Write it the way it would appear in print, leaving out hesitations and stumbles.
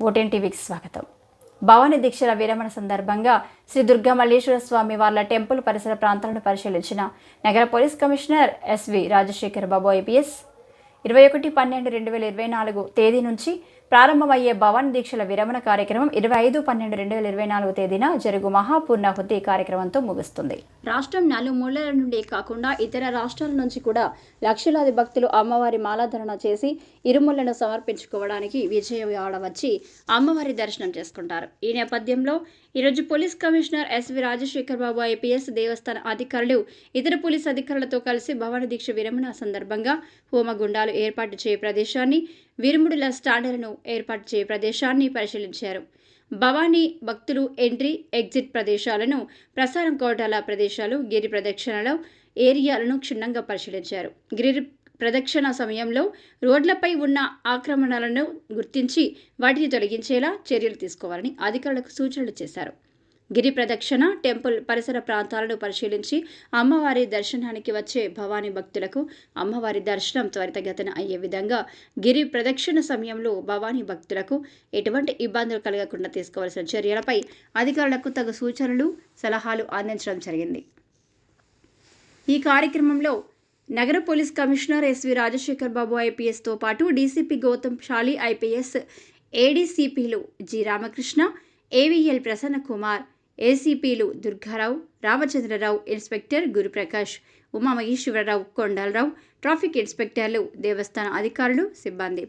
OTN టీవీకి స్వాగతం. భవానీ దీక్షల విరమణ సందర్భంగా శ్రీ దుర్గా మల్లేశ్వర స్వామి వార్ల టెంపుల్ పరిసర ప్రాంతాలను పరిశీలించిన నగర పోలీస్ కమిషనర్ ఎస్వి రాజశేఖర్ బాబు ఐపీఎస్ 21/12/2024 తేదీ నుంచి ప్రారంభమయ్యే భవానీ దీక్షల విరమణ కార్యక్రమం 25/12/2024 తేదీన జరుగు మహాపూర్ణాహుతి కార్యక్రమంతో ముగుస్తుంది. రాష్ట్రం నలుమూలల నుండి కాకుండా ఇతర రాష్ట్రాల నుంచి కూడా లక్షలాది భక్తులు అమ్మవారి మాలాధరణ చేసి ఇరుములను సమర్పించుకోవడానికి విజయవాడ వచ్చి అమ్మవారి దర్శనం చేసుకుంటారు. ఈ నేపథ్యంలో ఈరోజు పోలీస్ కమిషనర్ ఎస్వి రాజశేఖర్ బాబు ఐపీఎస్ దేవస్థాన అధికారులు ఇతర పోలీస్ అధికారులతో కలిసి భవానీ దీక్ష విరమణ సందర్భంగా హోమగుండాలు ఏర్పాటు చేయ ప్రదేశాన్ని, విరుముడుల స్టాండర్లను ఏర్పాటు చేయ ప్రదేశాన్ని పరిశీలించారు. భవానీ భక్తులు ఎంట్రీ ఎగ్జిట్ ప్రదేశాలను, ప్రసారం కోటాల ప్రదేశాలు, గిరి ప్రదక్షిణల ఏరియాలను క్షుణ్ణంగా పరిశీలించారు. గిరి ప్రదక్షిణ సమయంలో రోడ్లపై ఉన్న ఆక్రమణలను గుర్తించి వాటిని తొలగించేలా చర్యలు తీసుకోవాలని అధికారులకు సూచనలు చేశారు. గిరి ప్రదక్షిణ టెంపుల్ పరిసర ప్రాంతాలను పరిశీలించి అమ్మవారి దర్శనానికి వచ్చే భవానీ భక్తులకు అమ్మవారి దర్శనం త్వరితగతిన అయ్యే విధంగా గిరి ప్రదక్షిణ సమయంలో భవానీ భక్తులకు ఎటువంటి ఇబ్బందులు కలగకుండా తీసుకోవాల్సిన చర్యలపై అధికారులకు తగు సూచనలు, సలహాలు అందించడం జరిగింది. ఈ కార్యక్రమంలో నగర police commissioner SV Rajasekhar Babu ఐపీఎస్తో పాటు డీసీపీ గౌతమ్ షాలి ఐపీఎస్, ఏడీసీపీలు జి రామకృష్ణ, ఏవీఎల్ ప్రసన్న కుమార్, ఏసీపీలు దుర్గారావు, రామచంద్రరావు, ఇన్స్పెక్టర్ గురుప్రకాష్, ఉమామహేశ్వరరావు, కొండలరావు, ట్రాఫిక్ ఇన్స్పెక్టర్లు, దేవస్థాన అధికారులు, సిబ్బంది